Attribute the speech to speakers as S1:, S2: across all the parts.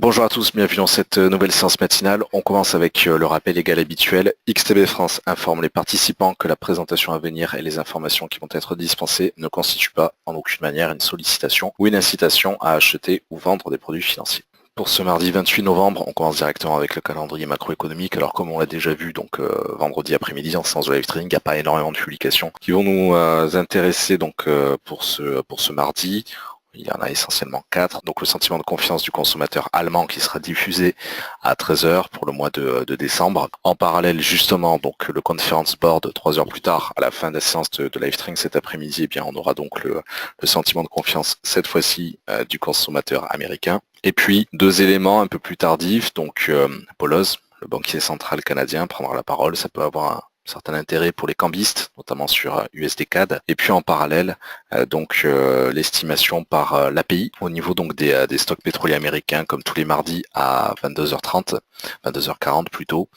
S1: Bonjour à tous, bienvenue dans cette nouvelle séance matinale. On commence avec le rappel égal habituel. XTB France informe les participants que la présentation à venir et les informations qui vont être dispensées ne constituent pas en aucune manière une sollicitation ou une incitation à acheter ou vendre des produits financiers. Pour ce mardi 28 novembre, on commence directement avec le calendrier macroéconomique. Alors comme on l'a déjà vu, donc vendredi après-midi en séance de live trading, il n'y a pas énormément de publications qui vont nous intéresser donc pour ce mardi. Il y en a essentiellement 4. Donc le sentiment de confiance du consommateur allemand qui sera diffusé à 13 h pour le mois de décembre. En parallèle, justement, donc le conference board 3 heures plus tard, à la fin de la séance de live trading cet après-midi, eh bien on aura donc le sentiment de confiance cette fois-ci du consommateur américain. Et puis 2 éléments un peu plus tardifs. Donc Poloz, le banquier central canadien, prendra la parole. Ça peut avoir un certain intérêt pour les cambistes, notamment sur USD CAD. Et puis en parallèle, l'estimation par l'API au niveau donc des stocks pétroliers américains, comme tous les mardis à 22h30, 22h40 plutôt.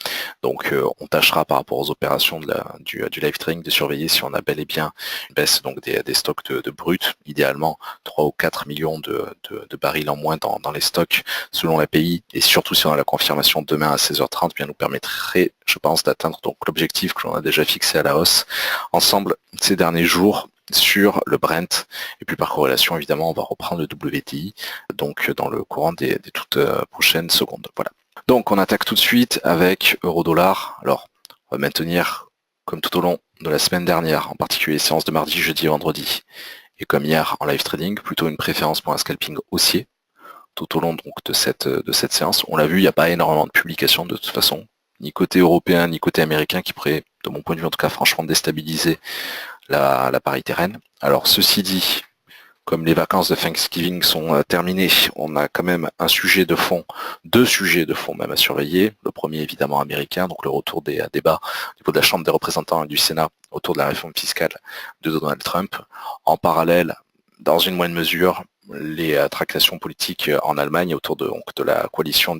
S1: Donc on tâchera par rapport aux opérations du live trading de surveiller si on a bel et bien une baisse donc des stocks de brut, idéalement 3 ou 4 millions de barils en moins dans les stocks selon l'API, et surtout si on a la confirmation demain à 16h30, bien nous permettrait, je pense, d'atteindre donc l'objectif que l'on a déjà fixé à la hausse ensemble ces derniers jours sur le Brent, et puis par corrélation évidemment on va reprendre le WTI donc dans le courant des toutes prochaines secondes. Voilà. Donc on attaque tout de suite avec euro-dollar. Alors on va maintenir comme tout au long de la semaine dernière, en particulier séance de mardi, jeudi et vendredi, et comme hier en live trading, plutôt une préférence pour un scalping haussier tout au long donc de cette séance. On l'a vu, il n'y a pas énormément de publications de toute façon, ni côté européen ni côté américain, qui pourrait, de mon point de vue en tout cas, franchement déstabiliser la parité reine. Alors ceci dit, comme les vacances de Thanksgiving sont terminées, on a quand même un sujet de fond, 2 sujets de fond même à surveiller. Le premier évidemment américain, donc le retour des débats au niveau de la Chambre des représentants et du Sénat autour de la réforme fiscale de Donald Trump. En parallèle, dans une moindre mesure, les tractations politiques en Allemagne autour de la coalition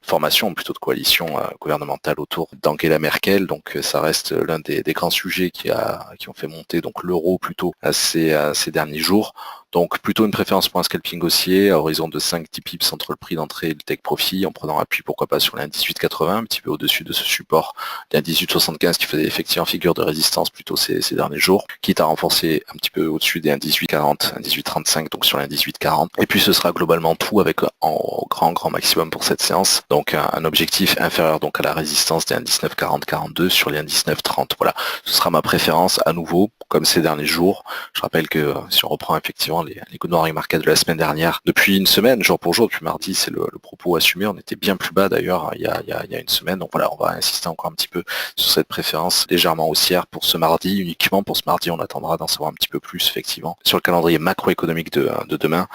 S1: formation plutôt de coalition gouvernementale autour d'Angela Merkel. Donc ça reste l'un des grands sujets qui ont fait monter donc l'euro plutôt ces derniers jours. Donc plutôt une préférence pour un scalping haussier à horizon de 5-10 pips entre le prix d'entrée et le take profit, en prenant appui pourquoi pas sur l'1,1880, un petit peu au-dessus de ce support l'1,1875 qui faisait effectivement figure de résistance plutôt ces derniers jours, quitte à renforcer un petit peu au-dessus des 1,1840, 1,1835, donc sur l'1,1840. Et puis ce sera globalement tout avec en grand maximum pour cette séance, donc un objectif inférieur donc à la résistance des 1,1940-42 sur les 1,1930. Voilà, ce sera ma préférence à nouveau, comme ces derniers jours. Je rappelle que si on reprend effectivement les good morning market de la semaine dernière, depuis une semaine, jour pour jour, depuis mardi, c'est le propos assumé. On était bien plus bas d'ailleurs il y a une semaine. Donc voilà, on va insister encore un petit peu sur cette préférence légèrement haussière pour ce mardi. Uniquement pour ce mardi, on attendra d'en savoir un petit peu plus effectivement sur le calendrier macroéconomique de demain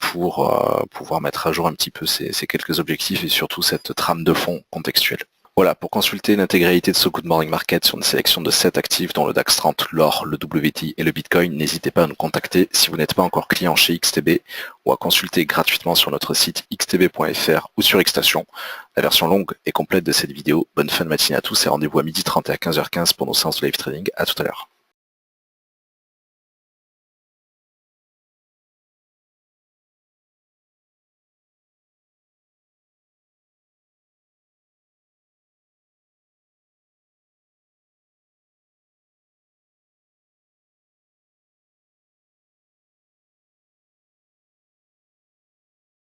S1: pour pouvoir mettre à jour un petit peu ces quelques objectifs et surtout cette trame de fond contextuelle. Voilà, pour consulter l'intégralité de ce Good Morning Market sur une sélection de 7 actifs dont le DAX 30, l'or, le WTI et le Bitcoin, n'hésitez pas à nous contacter si vous n'êtes pas encore client chez XTB ou à consulter gratuitement sur notre site xtb.fr ou sur Xstation. La version longue et complète de cette vidéo. Bonne fin de matinée à tous et rendez-vous à 12h30 et à 15h15 pour nos séances de live trading. À tout à l'heure.